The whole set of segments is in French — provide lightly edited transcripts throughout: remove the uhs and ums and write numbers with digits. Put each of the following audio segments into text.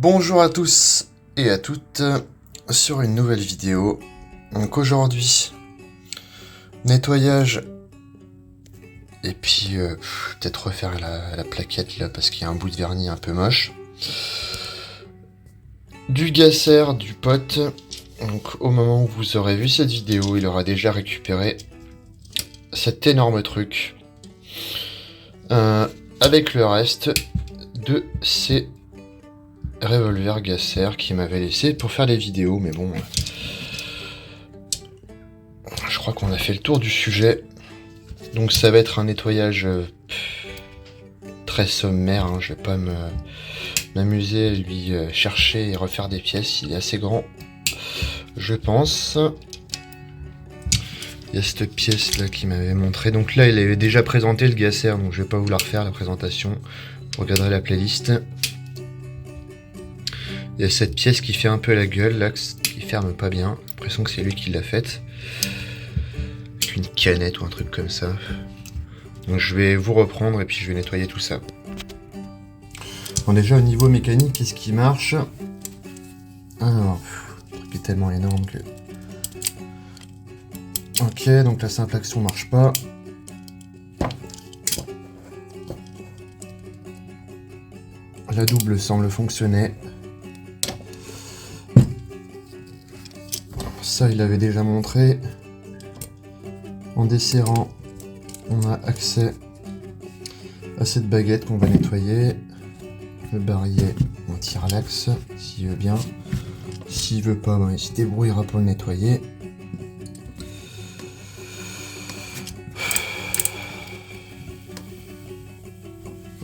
Bonjour à tous et à toutes sur une nouvelle vidéo. Donc aujourd'hui, nettoyage et puis peut-être refaire la plaquette là parce qu'il y a un bout de vernis un peu moche. Du Gasser, du pot. Donc au moment où vous aurez vu cette vidéo, il aura déjà récupéré cet énorme truc avec le reste de ses revolver Gasser qui m'avait laissé pour faire les vidéos, mais bon, je crois qu'on a fait le tour du sujet. Donc ça va être un nettoyage très sommaire, hein. Je vais pas m'amuser à lui chercher et refaire des pièces, il est assez grand, je pense. Il y a cette pièce là qui m'avait montré, donc là il avait déjà présenté le Gasser, donc je vais pas vous la refaire la présentation, vous regarderez la playlist. Il y a cette pièce qui fait un peu la gueule là, qui ferme pas bien, j'ai l'impression que c'est lui qui l'a faite. Avec une canette ou un truc comme ça. Donc je vais vous reprendre et puis je vais nettoyer tout ça. Bon, déjà au niveau mécanique, qu'est-ce qui marche? Alors, le truc est tellement énorme que... Ok, donc la simple action marche pas. La double semble fonctionner. Ça, il l'avait déjà montré. En desserrant, on a accès à cette baguette qu'on va nettoyer. Le barillet, on tire l'axe, s'il veut bien. S'il veut pas, ben, il se débrouillera pour le nettoyer.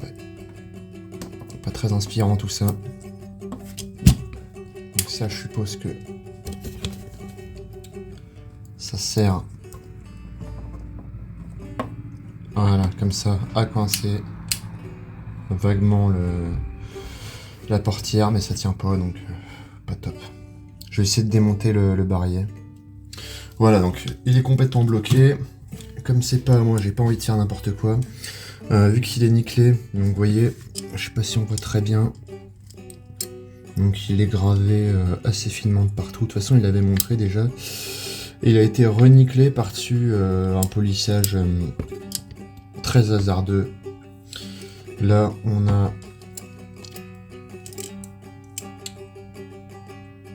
Ouais. Pas très inspirant tout ça. Donc ça, je suppose que ça sert, voilà, comme ça, à coincer vaguement la portière, mais ça tient pas, donc pas top. Je vais essayer de démonter le barillet. Voilà, donc il est complètement bloqué. Comme c'est pas moi, j'ai pas envie de faire n'importe quoi. Vu qu'il est nickelé, donc vous voyez, je sais pas si on voit très bien. Donc il est gravé assez finement de partout. De toute façon, il l'avait montré déjà. Et il a été renickelé par-dessus un polissage très hasardeux. Là, on a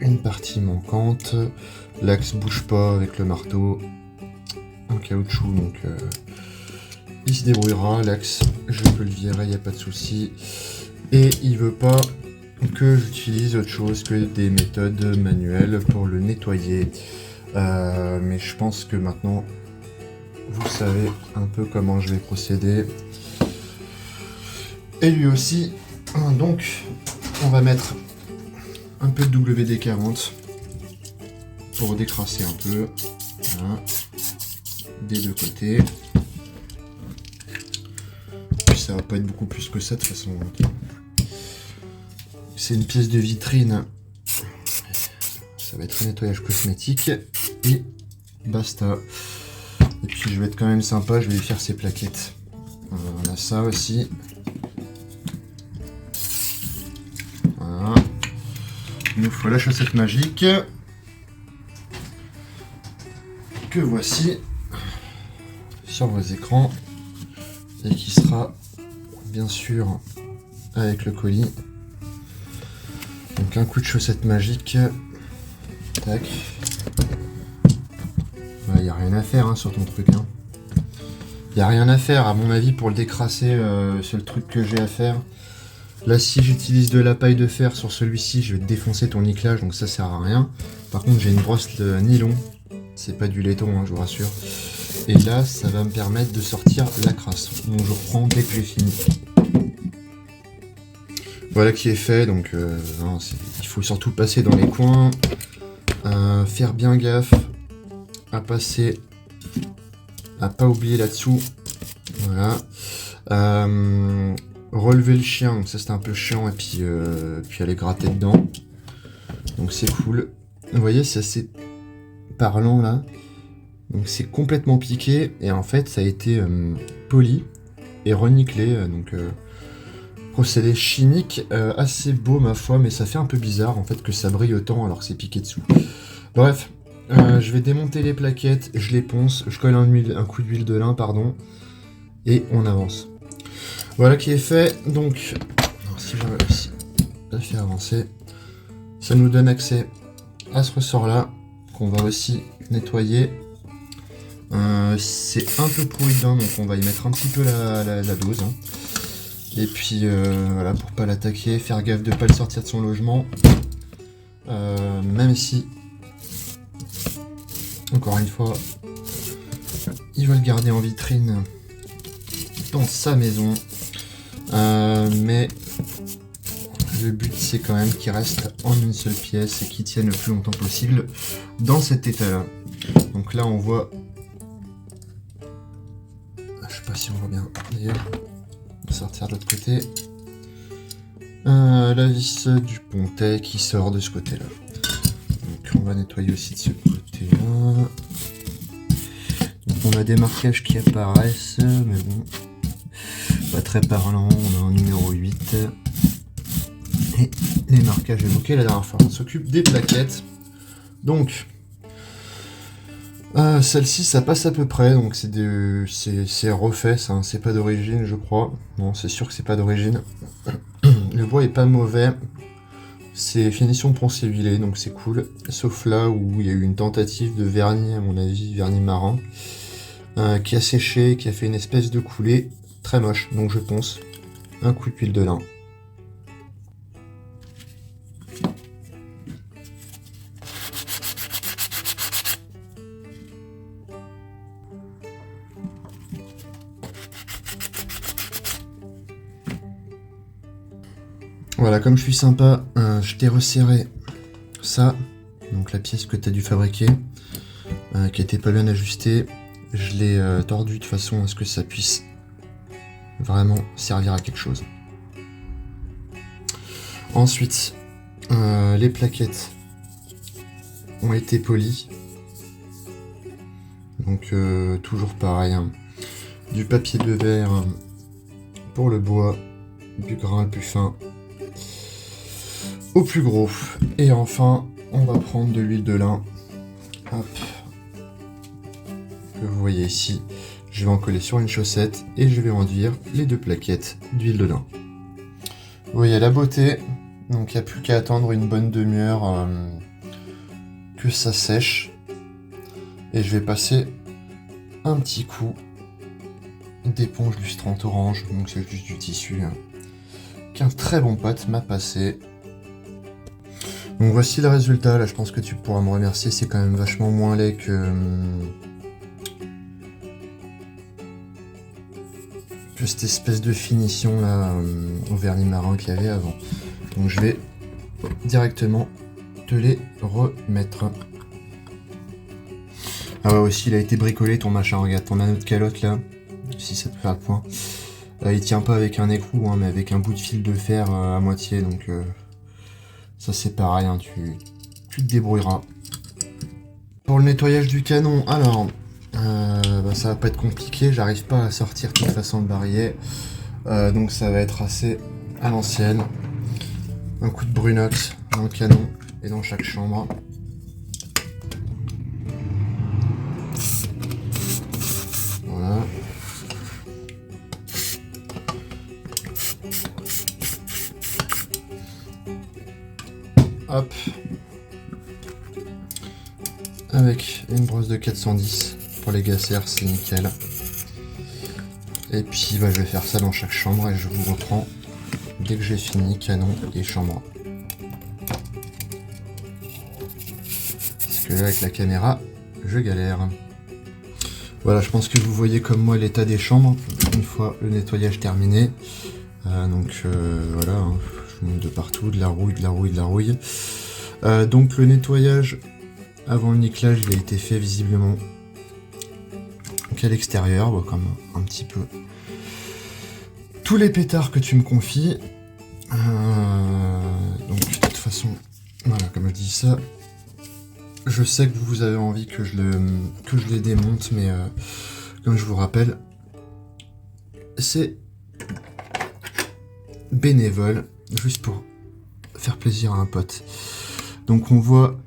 une partie manquante. L'axe bouge pas avec le marteau. En caoutchouc, donc il se débrouillera. L'axe, je peux le virer, il n'y a pas de souci. Et il veut pas que j'utilise autre chose que des méthodes manuelles pour le nettoyer. Mais je pense que maintenant vous savez un peu comment je vais procéder, et lui aussi. Donc on va mettre un peu de WD-40 pour décrasser un peu, voilà, des deux côtés. Puis ça va pas être beaucoup plus que ça de toute façon, c'est une pièce de vitrine, ça va être un nettoyage cosmétique et basta. Et puis je vais être quand même sympa, je vais lui faire ses plaquettes. On a ça aussi. Voilà. Il nous faut la chaussette magique. Que voici sur vos écrans. Et qui sera bien sûr avec le colis. Donc un coup de chaussette magique. Tac. Il n'y a rien à faire, hein, sur ton truc. Il n'y a rien à faire, à mon avis, pour le décrasser. C'est le truc que j'ai à faire. Là, si j'utilise de la paille de fer sur celui-ci, je vais défoncer ton nickelage, donc ça sert à rien. Par contre, j'ai une brosse de nylon. C'est pas du laiton, hein, je vous rassure. Et là, ça va me permettre de sortir la crasse. Donc je reprends dès que j'ai fini. Voilà qui est fait, donc non, il faut surtout passer dans les coins. Faire bien gaffe à passer, à pas oublier là-dessous. Voilà. Relever le chien, donc ça c'était un peu chiant, et puis aller gratter dedans. Donc c'est cool. Vous voyez, c'est assez parlant là. Donc c'est complètement piqué, et en fait ça a été poli et renickelé. Donc procédé chimique assez beau ma foi, mais ça fait un peu bizarre en fait que ça brille autant alors que c'est piqué dessous. Bref, je vais démonter les plaquettes, je les ponce, je colle un coup d'huile de lin, pardon, et on avance. Voilà qui est fait, donc si j'arrive aussi à faire avancer, ça nous donne accès à ce ressort là, qu'on va aussi nettoyer. C'est un peu pourri dedans, donc on va y mettre un petit peu la dose. Hein. Et puis voilà, pour pas l'attaquer, faire gaffe de pas le sortir de son logement. Même si, encore une fois, il va le garder en vitrine dans sa maison. Mais le but c'est quand même qu'il reste en une seule pièce et qu'il tienne le plus longtemps possible dans cet état là. Donc là on voit, je sais pas si on voit bien d'ailleurs, on va sortir de l'autre côté, la vis du pontet qui sort de ce côté là. Donc on va nettoyer aussi de ce côté là. Donc on a des marquages qui apparaissent mais bon, pas très parlant, on a un numéro 8. Et les marquages évoqués la dernière fois. On s'occupe des plaquettes. Donc, celle-ci, ça passe à peu près. Donc, c'est refait, ça. Hein, c'est pas d'origine, je crois. Non, c'est sûr que c'est pas d'origine. Le bois est pas mauvais. C'est finition ponce huilé, donc c'est cool. Sauf là où il y a eu une tentative de vernis, à mon avis, vernis marin, qui a séché, qui a fait une espèce de coulée très moche. Donc, je ponce un coup d'huile de lin. Voilà, comme je suis sympa, je t'ai resserré ça, donc la pièce que tu as dû fabriquer, qui était pas bien ajustée. Je l'ai tordu de façon à ce que ça puisse vraiment servir à quelque chose. Ensuite, les plaquettes ont été polies. Donc toujours pareil, hein. Du papier de verre pour le bois, du grain le plus fin au plus gros. Et enfin, on va prendre de l'huile de lin. Hop. Que vous voyez ici. Je vais en coller sur une chaussette et je vais enduire les deux plaquettes d'huile de lin. Vous voyez la beauté. Donc il n'y a plus qu'à attendre une bonne demi-heure que ça sèche. Et je vais passer un petit coup d'éponge lustrante orange. Donc c'est juste du tissu qu'un très bon pote m'a passé. Donc voici le résultat, là je pense que tu pourras me remercier, c'est quand même vachement moins laid que cette espèce de finition là au vernis marin qu'il y avait avant. Donc je vais directement te les remettre. Ah ouais aussi il a été bricolé ton machin, regarde ton anneau de calotte là, si ça te fait un point. Il tient pas avec un écrou hein, mais avec un bout de fil de fer à moitié donc... Ça c'est pareil, hein, tu te débrouilleras. Pour le nettoyage du canon, alors, ça va pas être compliqué, j'arrive pas à sortir de toute façon le barillet. Donc ça va être assez à l'ancienne. Un coup de brunox dans le canon et dans chaque chambre. Voilà. Hop, avec une brosse de 410 pour les gacères, c'est nickel. Et puis je vais faire ça dans chaque chambre et je vous reprends dès que j'ai fini canon et chambre. Parce que là avec la caméra, je galère. Voilà, je pense que vous voyez comme moi l'état des chambres une fois le nettoyage terminé. Voilà. Hein. Je monte de partout, de la rouille. Donc le nettoyage avant le nickelage il a été fait visiblement qu'à l'extérieur, comme un petit peu tous les pétards que tu me confies. Donc de toute façon, voilà, comme je dis ça, je sais que vous avez envie que je les démonte, mais comme je vous rappelle, c'est bénévole, juste pour faire plaisir à un pote. Donc on voit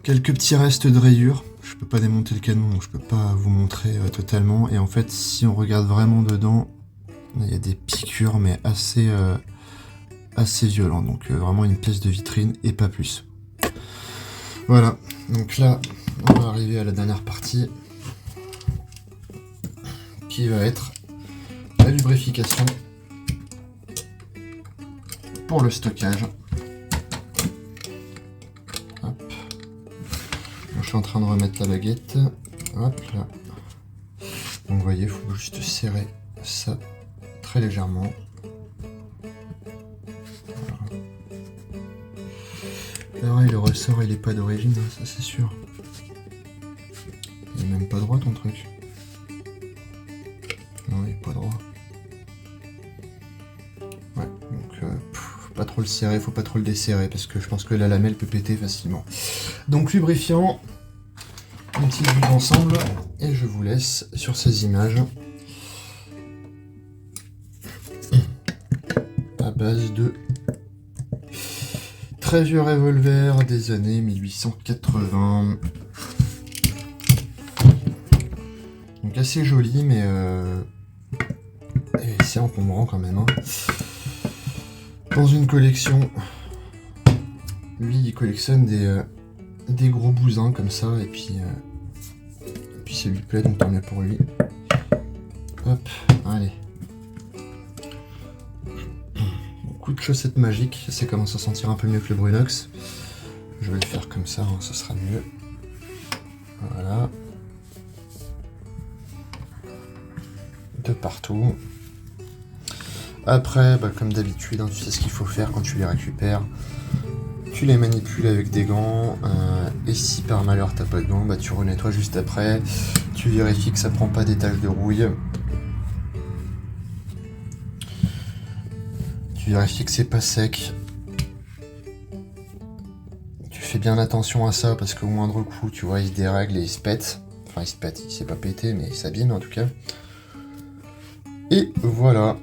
quelques petits restes de rayures. Je peux pas démonter le canon, donc je peux pas vous montrer totalement. Et en fait, si on regarde vraiment dedans, il y a des piqûres, mais assez violentes. Donc vraiment une pièce de vitrine et pas plus. Voilà, donc là, on va arriver à la dernière partie, qui va être la lubrification pour le stockage. Hop. Donc, je suis en train de remettre la baguette. Hop là. Donc vous voyez, il faut juste serrer ça très légèrement. Voilà. Le ressort il est pas d'origine, hein, ça c'est sûr. Il est même pas droit ton truc. Non, il est pas droit. Ouais, donc faut pas trop le serrer, faut pas trop le desserrer parce que je pense que la lamelle peut péter facilement. Donc lubrifiant, une petite vue d'ensemble et je vous laisse sur ces images à base de très vieux revolver des années 1880. Donc assez joli mais c'est encombrant quand même. Hein. Dans une collection, lui il collectionne des gros bousins comme ça et puis ça lui plaît donc tant mieux pour lui. Hop, allez. Coup de chaussette magique, ça commence à sentir un peu mieux que le Brunox. Je vais le faire comme ça, hein, ce sera mieux. Voilà. De partout. Après, bah, comme d'habitude, hein, tu sais ce qu'il faut faire quand tu les récupères. Tu les manipules avec des gants. Et si par malheur t'as pas de gants, bah, tu renettoies juste après. Tu vérifies que ça prend pas des taches de rouille. Tu vérifies que c'est pas sec. Tu fais bien attention à ça parce qu'au moindre coup, tu vois, il se dérègle et il se pète. Enfin, il se pète, il s'est pas pété, mais il s'abîme en tout cas. Et voilà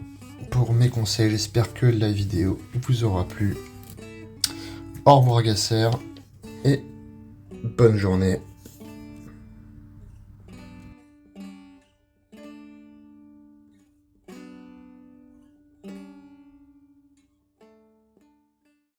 pour mes conseils. J'espère que la vidéo vous aura plu. Au revoir Gasser et bonne journée.